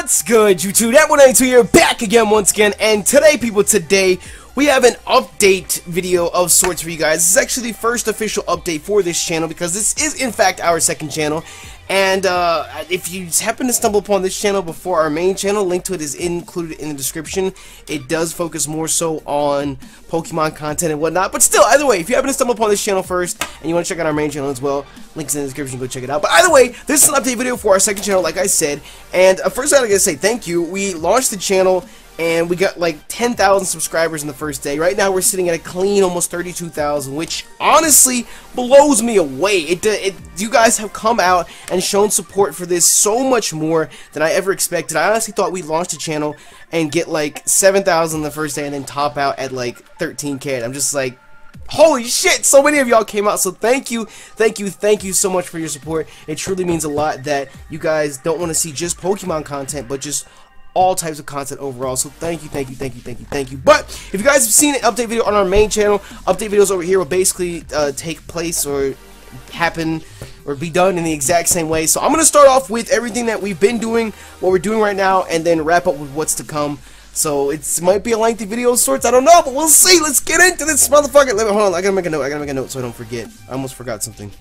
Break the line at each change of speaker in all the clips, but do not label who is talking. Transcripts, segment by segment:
What's good, YouTube? That 192 here, back again once again, and today, people, we have an update video of sorts for you guys. This is actually the first official update for this channel because this is, in fact, our second channel. And if you happen to stumble upon this channel before our main channel, link to it is included in the description. It does focus more so on Pokemon content and whatnot, but still, either way, if you happen to stumble upon this channel first and you want to check out our main channel as well, links in the description, go check it out. But either way, this is an update video for our second channel, like I said. And first, I gotta say thank you. We launched the channel and we got like 10,000 subscribers in the first day. Right now we're sitting at a clean almost 32,000, which honestly blows me away. You guys have come out and shown support for this so much more than I ever expected. I honestly thought we'd launch the channel and get like 7,000 the first day and then top out at like 13K. I'm just like, holy shit, so many of y'all came out. So thank you so much for your support. It truly means a lot that you guys don't want to see just Pokemon content, but just all types of content overall. So thank you. But if you guys have seen an update video on our main channel, update videos over here will basically take place or happen or be done in the exact same way. So I'm going to start off with everything that we've been doing, what we're doing right now, and then wrap up with what's to come. So it might be a lengthy video of sorts, I don't know, but we'll see. Let's get into this motherfucker. Hold on, I gotta make a note so I don't forget. I almost forgot something.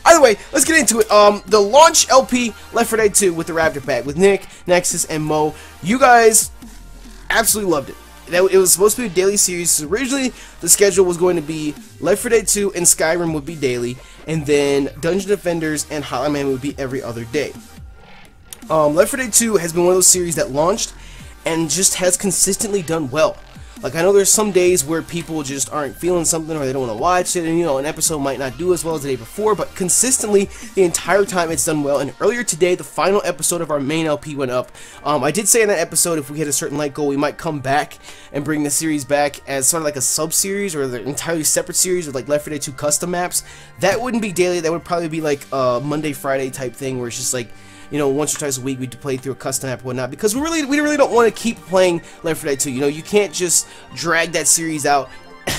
Either way, let's get into it. The launch LP Left 4 Dead 2 with the Raptor pack with Nick, Nexus, and Mo. You guys absolutely loved it. It was supposed to be a daily series. So originally, the schedule was going to be Left 4 Dead 2 and Skyrim would be daily, and then Dungeon Defenders and Hotline Miami would be every other day. Left 4 Dead 2 has been one of those series that launched and just has consistently done well. Like, I know there's some days where people just aren't feeling something or they don't want to watch it, and you know, an episode might not do as well as the day before, but consistently, the entire time it's done well. And earlier today, the final episode of our main LP went up. I did say in that episode, if we hit a certain like goal, we might come back and bring the series back as sort of like a sub-series or the entirely separate series with like Left 4 Dead 2 custom maps. That wouldn't be daily, that would probably be like a Monday, Friday type thing where it's just like, you know, once or twice a week we'd play through a custom map and whatnot, because we really don't want to keep playing Left 4 Dead 2. You know, you can't just drag that series out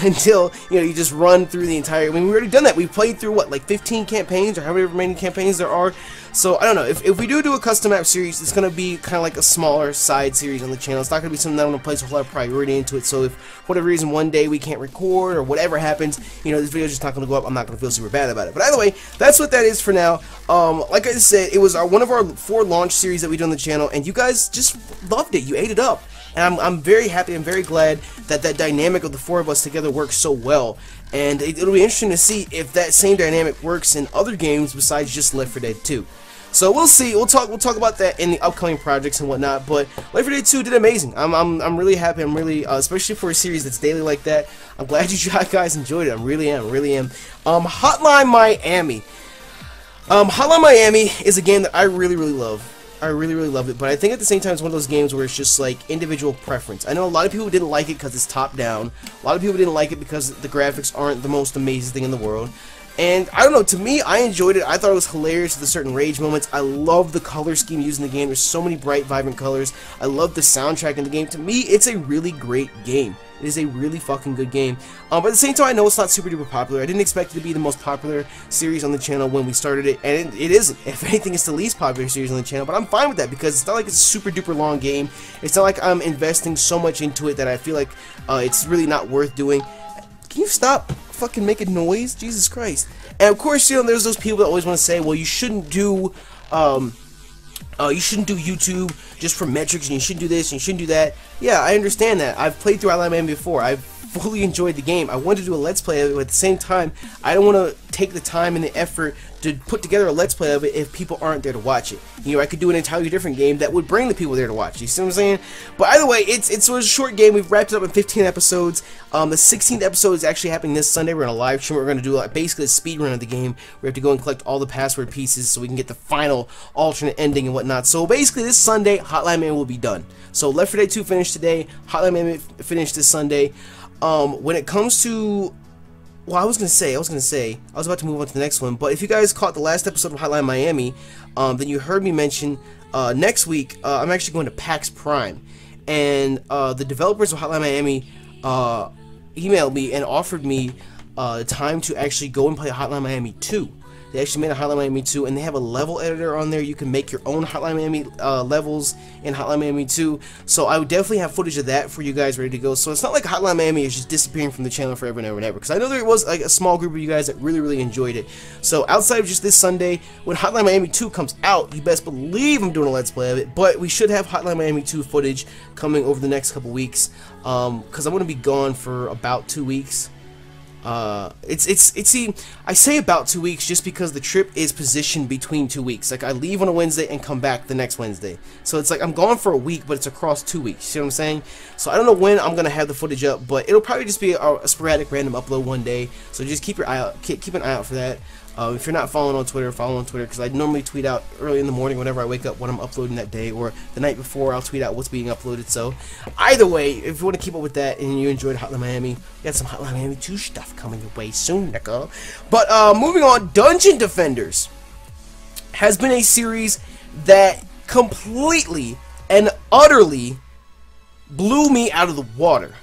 until, you know, you just run through the entire. I mean, we've already done that. We've played through what, like 15 campaigns or however many campaigns there are. So I don't know, if we do a custom map series, it's gonna be kind of like a smaller side series on the channel. It's not gonna be something that I'm gonna place a whole lot of priority into it. So if for whatever reason one day we can't record or whatever happens, you know, this video is just not gonna go up. I'm not gonna feel super bad about it. But either way, that's what that is for now. Like I said, it was one of our 4 launch series that we do on the channel, and you guys just loved it. You ate it up. And I'm very happy, I'm very glad that that dynamic of the 4 of us together works so well. And it'll be interesting to see if that same dynamic works in other games besides just Left 4 Dead 2. So we'll see. We'll talk about that in the upcoming projects and whatnot. But Left 4 Dead 2 did amazing. I'm really happy. I'm really especially for a series that's daily like that. I'm glad you guys enjoyed it. I really am. Hotline Miami. Hotline Miami is a game that I really love. I really love it, but I think at the same time it's one of those games where it's just like individual preference. I know a lot of people didn't like it because it's top down. A lot of people didn't like it because the graphics aren't the most amazing thing in the world. And I don't know, to me, I enjoyed it. I thought it was hilarious with the certain rage moments. I love the color scheme used in the game. There's so many bright, vibrant colors. I love the soundtrack in the game. To me, it's a really great game. It is a really fucking good game. But at the same time, I know it's not super duper popular. I didn't expect it to be the most popular series on the channel when we started it, and it isn't. If anything, it's the least popular series on the channel, but I'm fine with that because it's not like it's a super duper long game. It's not like I'm investing so much into it that I feel like it's really not worth doing. Can you stop fucking making noise? Jesus Christ. And of course, you know, there's those people that always want to say, well, you shouldn't do YouTube just for metrics, and you shouldn't do this, and you shouldn't do that. Yeah, I understand that. I've played through Hotline Miami before. I've fully enjoyed the game. I wanted to do a Let's Play of it, but at the same time, I don't want to take the time and the effort to put together a Let's Play of it if people aren't there to watch it. You know, I could do an entirely different game that would bring the people there to watch it. You see what I'm saying? But either way, it's a short game. We've wrapped it up in 15 episodes. The 16th episode is actually happening this Sunday. We're going to live stream. We're going to do like basically a speed run of the game. We have to go and collect all the password pieces so we can get the final alternate ending and whatnot. So basically, this Sunday, Hotline Miami will be done. So Left 4 Dead 2 finished today. Hotline Miami finished this Sunday. When it comes to, well, I was about to move on to the next one, but if you guys caught the last episode of Hotline Miami, then you heard me mention next week I'm actually going to PAX Prime, and the developers of Hotline Miami emailed me and offered me time to actually go and play Hotline Miami 2. They actually made a Hotline Miami 2, and they have a level editor on there. You can make your own Hotline Miami levels in Hotline Miami 2. So I would definitely have footage of that for you guys ready to go. So it's not like Hotline Miami is just disappearing from the channel forever and ever and ever, because I know there was like a small group of you guys that really enjoyed it. So outside of just this Sunday, when Hotline Miami 2 comes out, you best believe I'm doing a Let's Play of it. But we should have Hotline Miami 2 footage coming over the next couple weeks, because I'm going to be gone for about 2 weeks. See, I say about 2 weeks just because the trip is positioned between 2 weeks. Like, I leave on a Wednesday and come back the next Wednesday. So it's like I'm gone for a week, but it's across 2 weeks. See what I'm saying? So I don't know when I'm gonna have the footage up, but it'll probably just be a sporadic random upload one day. So just keep your eye out, keep an eye out for that. If you're not following on Twitter, follow on Twitter, because I normally tweet out early in the morning whenever I wake up what I'm uploading that day, or the night before I'll tweet out what's being uploaded. So either way, if you want to keep up with that and you enjoyed Hotline Miami, we got some Hotline Miami 2 stuff coming your way soon, nigga. But moving on, Dungeon Defenders has been a series that completely and utterly blew me out of the water.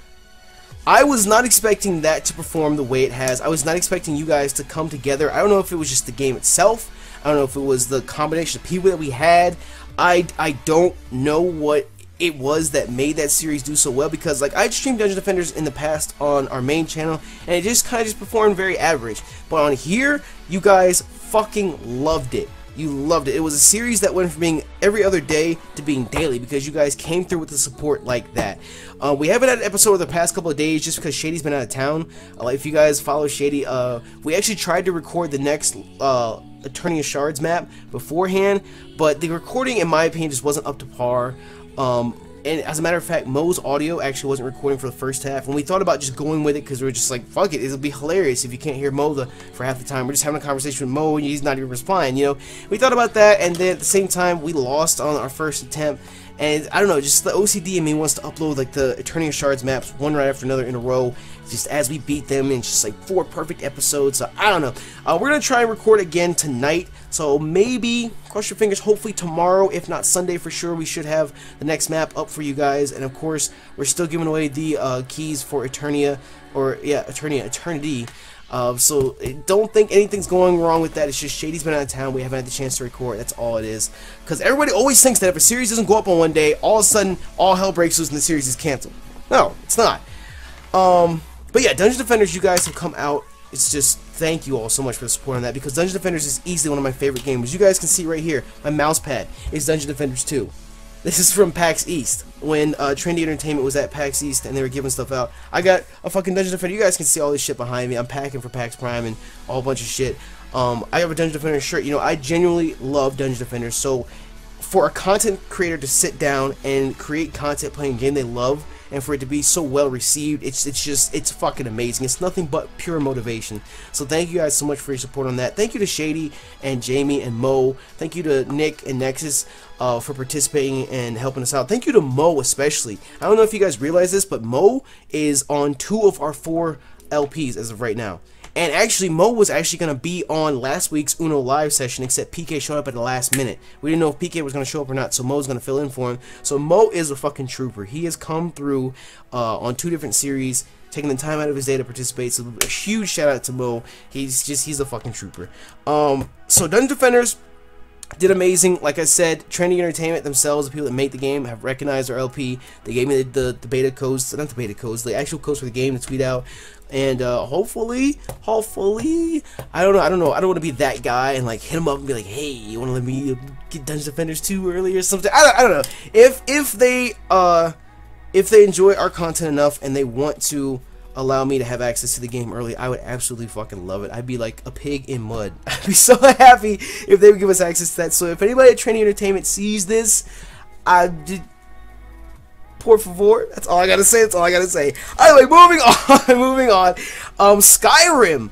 I was not expecting that to perform the way it has. I was not expecting you guys to come together. I don't know if it was just the game itself. I don't know if it was the combination of people that we had. I don't know what it was that made that series do so well, because like I streamed Dungeon Defenders in the past on our main channel and it just kind of performed very average. But on here, you guys fucking loved it. You loved it. It was a series that went from being every other day to being daily, because you guys came through with the support like that. We haven't had an episode over the past couple of days just because Shady's been out of town. If you guys follow Shady, we actually tried to record the next Attorney of Shards map beforehand, but the recording, in my opinion, just wasn't up to par. And as a matter of fact, Mo's audio actually wasn't recording for the first half, and we thought about just going with it because we were just like, fuck it, it'll be hilarious if you can't hear Mo for half the time. We're just having a conversation with Mo and he's not even responding, you know. We thought about that, and then at the same time, we lost on our first attempt. And I don't know, just the OCD in me wants to upload like the Attorney of Shards maps one right after another in a row, just as we beat them, and just like 4 perfect episodes. So I don't know. We're gonna try and record again tonight. So maybe, cross your fingers, hopefully tomorrow, if not Sunday for sure, we should have the next map up for you guys. And of course, we're still giving away the keys for Eternia, or yeah, Eternity. So don't think anything's going wrong with that. It's just Shady's been out of town. We haven't had the chance to record. That's all it is. Because everybody always thinks that if a series doesn't go up on one day, all of a sudden all hell breaks loose and the series is canceled. No, it's not. But yeah, Dungeon Defenders, you guys have come out. It's just, thank you all so much for the support on that, because Dungeon Defenders is easily one of my favorite games. As you guys can see right here, my mouse pad is Dungeon Defenders 2. This is from PAX East, when Trendy Entertainment was at PAX East and they were giving stuff out. I got a fucking Dungeon Defender. You guys can see all this shit behind me. I'm packing for PAX Prime and a whole bunch of shit. I have a Dungeon Defender shirt. You know, I genuinely love Dungeon Defenders. So for a content creator to sit down and create content playing a game they love, and for it to be so well received, it's fucking amazing. It's nothing but pure motivation. So thank you guys so much for your support on that. Thank you to Shady and Jamie and Mo. Thank you to Nick and Nexus for participating and helping us out. Thank you to Mo especially. I don't know if you guys realize this, but Mo is on 2 of our 4 LPs as of right now. And actually, Mo was actually going to be on last week's Uno live session, except PK showed up at the last minute. We didn't know if PK was going to show up or not, so Mo's going to fill in for him. So Mo is a fucking trooper. He has come through on 2 different series, taking the time out of his day to participate. So a huge shout out to Mo. He's a fucking trooper. So Dungeon Defenders did amazing. Like I said, Trendy Entertainment themselves, the people that made the game, have recognized our LP. They gave me the beta codes, not the beta codes, the actual codes for the game to tweet out. And hopefully, I don't know, I don't want to be that guy and like hit him up and be like, hey, you want to let me get Dungeon Defenders 2 early or something? I don't know. If they enjoy our content enough and they want to allow me to have access to the game early, I would absolutely fucking love it. I'd be like a pig in mud. I'd be so happy if they would give us access to that. So if anybody at Trendy Entertainment sees this, por favor. That's all I gotta say. Anyway, moving on. Skyrim.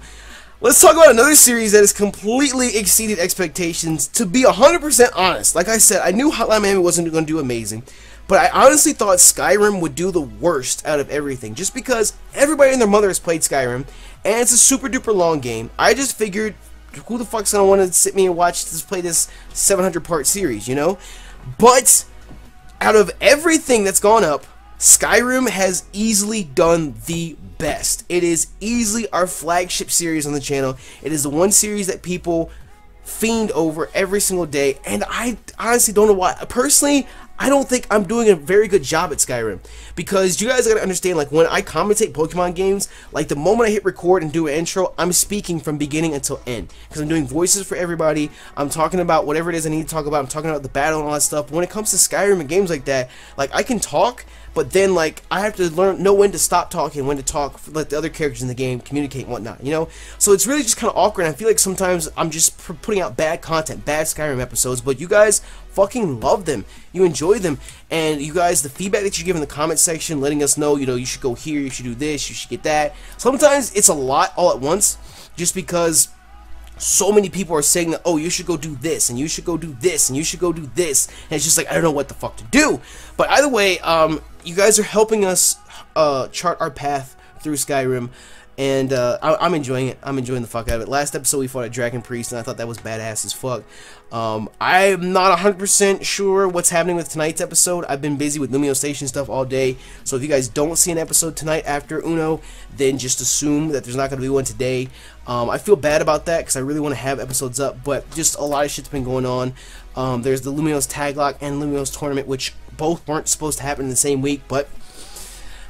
Let's talk about another series that has completely exceeded expectations. To be 100% honest, like I said, I knew Hotline Miami wasn't going to do amazing, but I honestly thought Skyrim would do the worst out of everything, just because everybody and their mother has played Skyrim, and it's a super duper long game. I just figured, who the fuck's gonna want to sit me and watch this, play this 700-part series, you know? But out of everything that's gone up, Skyrim has easily done the best. It is easily our flagship series on the channel. It is the one series that people fiend over every single day, and I honestly don't know why. Personally, I don't think I'm doing a very good job at Skyrim, because you guys gotta understand, like, when I commentate Pokemon games, like, the moment I hit record and do an intro, I'm speaking from beginning until end, because I'm doing voices for everybody. I'm talking about whatever it is I need to talk about. I'm talking about the battle and all that stuff. But when it comes to Skyrim and games like that, like, I can talk, but then, like, I have to know when to stop talking, when to talk, let the other characters in the game communicate and whatnot, you know? So it's really just kind of awkward, and I feel like sometimes I'm just putting out bad content, bad Skyrim episodes, but you guys fucking love them. You enjoy them, and you guys, the feedback that you give in the comment section, letting us know, you know, you should go here, you should do this, you should get that. Sometimes it's a lot all at once, just because so many people are saying that, oh, you should go do this, and you should go do this, and you should go do this, and it's just like, I don't know what the fuck to do. But either way, you guys are helping us chart our path through Skyrim, and I'm enjoying it. I'm enjoying the fuck out of it. Last episode we fought a Dragon Priest, and I thought that was badass as fuck. I'm not 100% sure what's happening with tonight's episode. I've been busy with Lumio Station stuff all day, so if you guys don't see an episode tonight after Uno, then just assume that there's not going to be one today. I feel bad about that, because I really want to have episodes up, but just a lot of shit's been going on. There's the Lumio's Tag Lock and Lumio's Tournament, which both weren't supposed to happen in the same week, but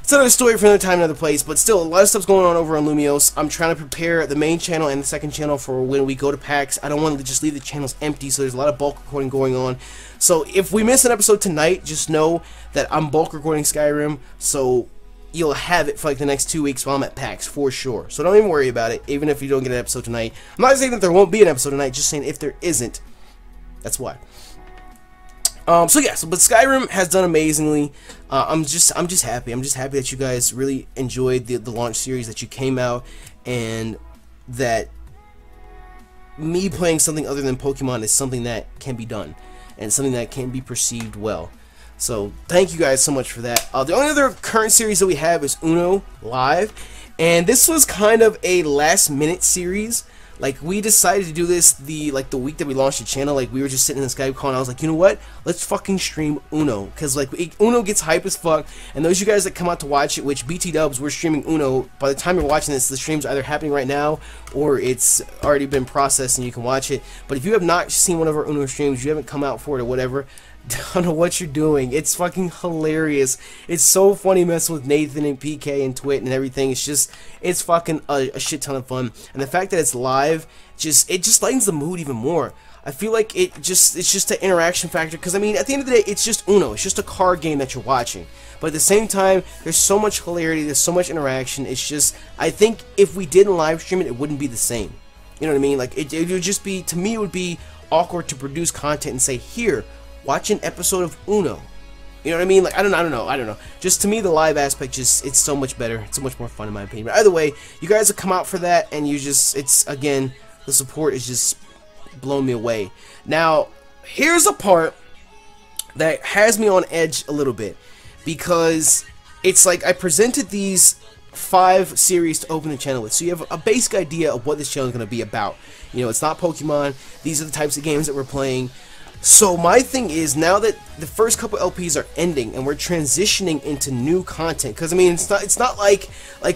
it's another story for another time, another place. But still, a lot of stuff's going on over on Lumios. I'm trying to prepare the main channel and the second channel for when we go to PAX. I don't want to just leave the channels empty, so there's a lot of bulk recording going on. So if we miss an episode tonight, just know that I'm bulk recording Skyrim, so you'll have it for like the next 2 weeks while I'm at PAX, for sure. So don't even worry about it, even if you don't get an episode tonight. I'm not saying that there won't be an episode tonight, just saying if there isn't, that's why. So yeah, but Skyrim has done amazingly. I'm just happy. I'm just happy that you guys really enjoyed the launch series, that you came out, and that me playing something other than Pokemon is something that can be done, and something that can be perceived well. So thank you guys so much for that. The only other current series that we have is Uno Live, and this was kind of a last minute series. Like, we decided to do this the week that we launched the channel. Like, we were just sitting in the Skype call, and I was like, you know what? Let's fucking stream Uno, because like Uno gets hype as fuck. And those of you guys that come out to watch it, which BT Dubs, we're streaming Uno. By the time you're watching this, the stream's either happening right now or it's already been processed and you can watch it. But if you have not seen one of our Uno streams, you haven't come out for it or whatever, don't know what you're doing. It's fucking hilarious. It's so funny messing with Nathan and PK and Twit and everything. It's fucking a shit ton of fun. And the fact that it's live, it just lightens the mood even more. I feel like it's just an interaction factor, because I mean, at the end of the day, it's just Uno. It's just a card game that you're watching. But at the same time, there's so much hilarity, there's so much interaction. It's just, I think if we didn't live stream it, it wouldn't be the same. You know what I mean? Like, it would just be, to me, it would be awkward to produce content and say, here, watch an episode of Uno. You know what I mean? Like, I don't know. Just to me, the live aspect, it's so much better. It's so much more fun in my opinion. But either way, you guys have come out for that, and it's, again, the support is just blown me away. Now, here's a part that has me on edge a little bit, because it's like I presented these 5 series to open the channel with, so you have a basic idea of what this channel is going to be about. You know, it's not Pokemon. These are the types of games that we're playing. So my thing is, now that the first couple LPs are ending and we're transitioning into new content, because I mean, it's not like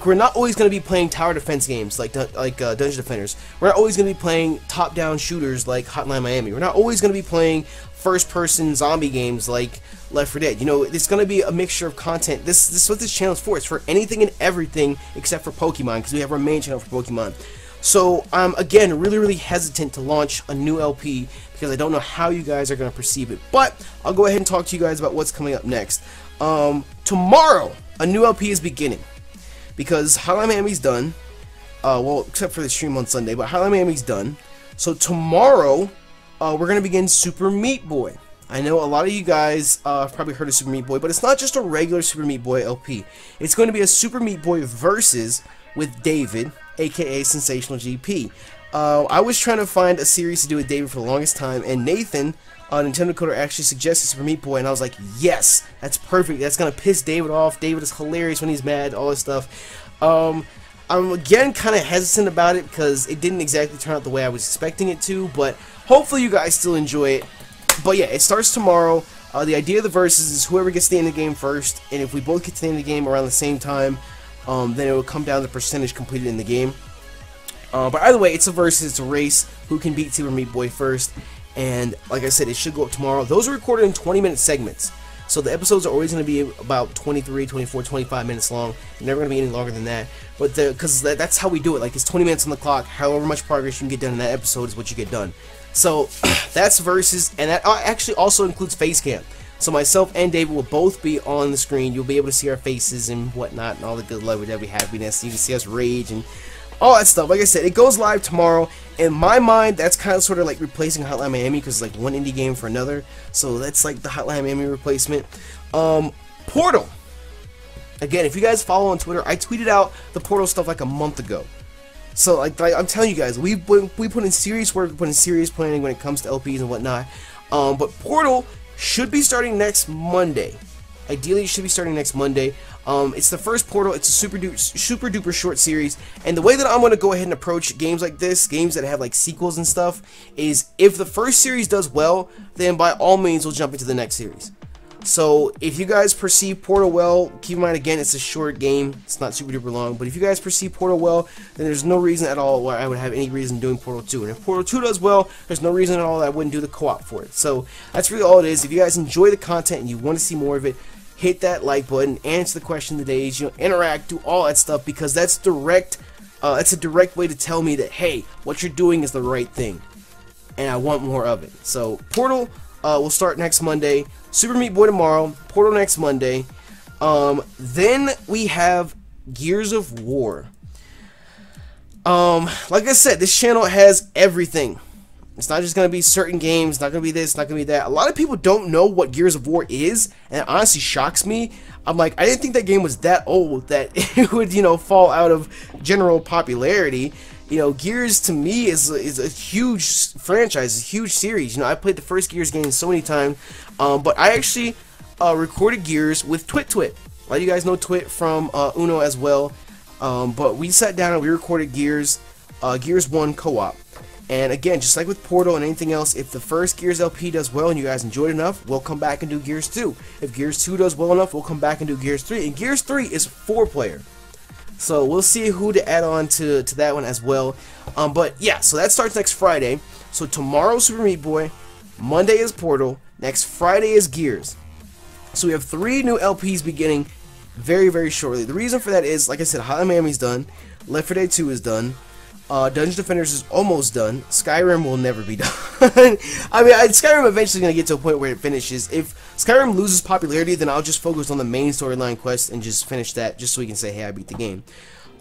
we're not always going to be playing tower defense games like Dungeon Defenders. We're not always going to be playing top-down shooters like Hotline Miami. We're not always going to be playing first-person zombie games like Left 4 Dead. You know, it's going to be a mixture of content. This is what this channel is for. It's for anything and everything except for Pokemon, because we have our main channel for Pokemon. So I'm again really hesitant to launch a new LP, because I don't know how you guys are going to perceive it. But I'll go ahead and talk to you guys about what's coming up next. Tomorrow, a new LP is beginning, because Hotline Miami's done. Well, except for the stream on Sunday, but Hotline Miami's done. So tomorrow, we're going to begin Super Meat Boy. I know a lot of you guys have probably heard of Super Meat Boy, but it's not just a regular Super Meat Boy LP. It's going to be a Super Meat Boy versus with David, aka Sensational GP. I was trying to find a series to do with David for the longest time, and Nathan, Nintendo Coder, actually suggested Super Meat Boy, and I was like, yes, that's perfect. That's gonna piss David off. David is hilarious when he's mad, all this stuff. I'm again kind of hesitant about it, because it didn't exactly turn out the way I was expecting it to, but hopefully you guys still enjoy it. But yeah, it starts tomorrow. The idea of the verses is whoever gets to the end of the game first, and if we both get to the end of the game around the same time, then it will come down to the percentage completed in the game. But either way, it's a versus, it's a race who can beat Super Meat Boy first. And like I said, it should go up tomorrow. Those are recorded in 20-minute segments. So the episodes are always going to be about 23, 24, 25 minutes long. They're never going to be any longer than that. But because that's how we do it. Like, it's 20 minutes on the clock. However much progress you can get done in that episode is what you get done. So that's versus, and that actually also includes face cam. So myself and David will both be on the screen. You'll be able to see our faces and whatnot and all the good love that we happiness. You can see us rage and all that stuff. Like I said, it goes live tomorrow. In my mind, that's kind of sort of like replacing Hotline Miami, because it's like one indie game for another. So that's like the Hotline Miami replacement. Portal. Again, if you guys follow on Twitter, I tweeted out the Portal stuff like a month ago. So like I'm telling you guys, we put in serious work, we put in serious planning when it comes to LPs and whatnot. But Portal should be starting next Monday. Ideally, it should be starting next Monday. It's the first Portal. It's a super duper short series, and the way that I'm going to go ahead and approach games like this, games that have like sequels and stuff, is if the first series does well, then by all means we'll jump into the next series. So if you guys perceive Portal well, keep in mind again, it's a short game. It's not super duper long, but if you guys perceive Portal well, then there's no reason at all why I would have any reason doing Portal 2. And if Portal 2 does well, there's no reason at all that I wouldn't do the co-op for it. So that's really all it is. If you guys enjoy the content and you want to see more of it, hit that like button, answer the question of the day, interact, do all that stuff, because that's direct. It's a direct way to tell me that, hey, what you're doing is the right thing, and I want more of it. So Portal will start next Monday, Super Meat Boy tomorrow, Portal next Monday. Then we have Gears of War. Like I said, this channel has everything. It's not just going to be certain games, not going to be this, not going to be that. A lot of people don't know what Gears of War is, and it honestly shocks me. I'm like, I didn't think that game was that old that it would, fall out of general popularity. Gears to me is a huge franchise, a huge series. I played the first Gears game so many times, but I actually recorded Gears with Twit. A lot of you guys know Twit from Uno as well, but we sat down and we recorded Gears 1 co-op. And again, just like with Portal and anything else, if the first Gears LP does well and you guys enjoyed enough, we'll come back and do Gears 2. If Gears 2 does well enough, we'll come back and do Gears 3. And Gears 3 is 4-player. So we'll see who to add on to that one as well. But yeah, so that starts next Friday. So tomorrow, Super Meat Boy. Monday is Portal. Next Friday is Gears. So we have 3 new LPs beginning very, very shortly. The reason for that is, like I said, Hotline Miami's done. Left 4 Dead 2 is done. Dungeon Defenders is almost done. Skyrim will never be done. I mean, Skyrim eventually going to get to a point where it finishes. If Skyrim loses popularity, then I'll just focus on the main storyline quest and just finish that, just so we can say, hey, I beat the game.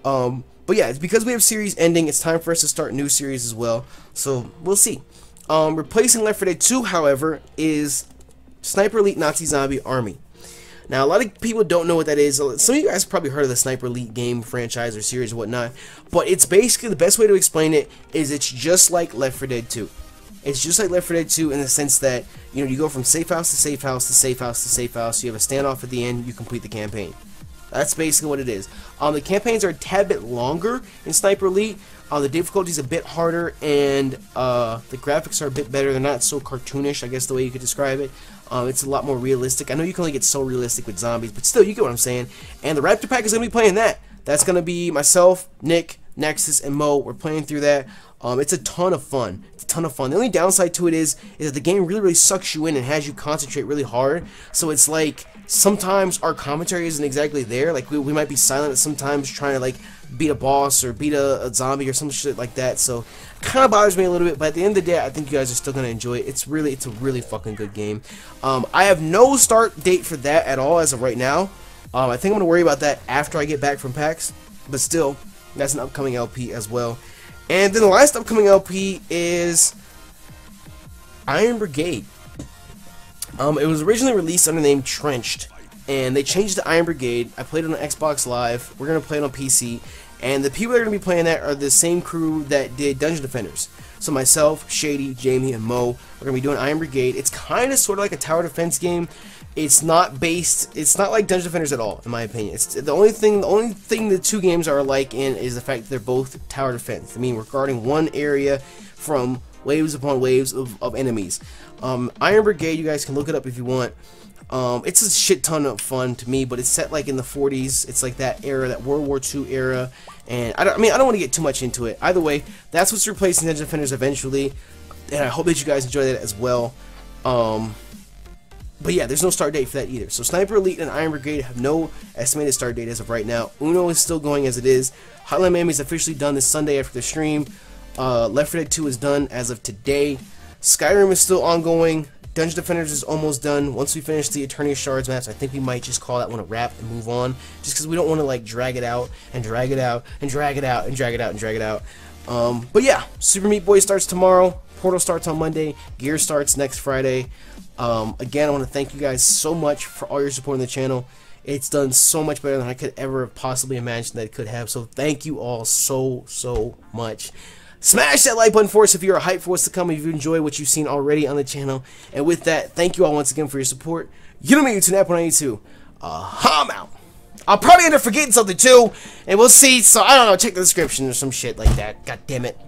But yeah, because we have series ending, it's time for us to start new series as well. So we'll see. Replacing Left 4 Dead 2, however, is Sniper Elite Nazi Zombie Army. Now, a lot of people don't know what that is. Some of you guys have probably heard of the Sniper Elite game franchise or series or whatnot, but it's basically, the best way to explain it is it's just like Left 4 Dead 2. It's just like Left 4 Dead 2 in the sense that, you go from safe house to safe house to safe house to safe house. You have a standoff at the end, you complete the campaign. That's basically what it is. The campaigns are a tad bit longer in Sniper Elite. The difficulty is a bit harder, and the graphics are a bit better. They're not so cartoonish, I guess the way you could describe it. It's a lot more realistic. I know you can only get so realistic with zombies, but still, you get what I'm saying. And the Raptor Pack is going to be playing that. That's going to be myself, Nick, Nexus, and Mo. We're playing through that. It's a ton of fun. It's a ton of fun. The only downside to it is that the game really sucks you in and has you concentrate really hard. So it's like, sometimes our commentary isn't exactly there. Like, we might be silent at sometimes trying to, like, beat a boss or beat a zombie or some shit like that. So it kind of bothers me a little bit, but at the end of the day, I think you guys are still going to enjoy it. It's a really fucking good game. I have no start date for that at all as of right now. I think I'm going to worry about that after I get back from PAX, but still, that's an upcoming LP as well. And then the last upcoming LP is Iron Brigade. It was originally released under the name Trenched, and they changed it to Iron Brigade. I played it on Xbox Live. We're going to play it on PC, and the people that are going to be playing that are the same crew that did Dungeon Defenders. So myself, Shady, Jamie, and Mo are going to be doing Iron Brigade. It's kind of sort of like a tower defense game. It's not like Dungeon Defenders at all, in my opinion. It's the only thing the two games are alike in is the fact that they're both tower defense. I mean, we're guarding one area from waves upon waves of enemies. Iron Brigade, you guys can look it up if you want. It's a shit ton of fun to me, but it's set like in the 40s. It's like that era, that World War II era, And I don't want to get too much into it. Either way, that's what's replacing Dungeon Defenders eventually, and I hope that you guys enjoy that as well. But yeah, there's no start date for that either. So Sniper Elite and Iron Brigade have no estimated start date as of right now. Uno is still going as it is. Hotline Miami is officially done this Sunday after the stream. Left 4 Dead 2 is done as of today. Skyrim is still ongoing. Dungeon Defenders is almost done. Once we finish the Eternity of Shards match, I think we might just call that one a wrap and move on. Just because we don't want to like drag it out and drag it out and drag it out and drag it out and drag it out. But yeah, Super Meat Boy starts tomorrow. Portal starts on Monday. Gear starts next Friday. Again, I want to thank you guys so much for all your support on the channel. It's done so much better than I could ever possibly imagine that it could have. So thank you all so much. Smash that like button for us if you're hyped for what's to come, if you enjoy what you've seen already on the channel. And with that, thank you all once again for your support. You know me, YouTube Nappy192. I'm out. I'll probably end up forgetting something too, and we'll see. So I don't know, check the description or some shit like that. God damn it.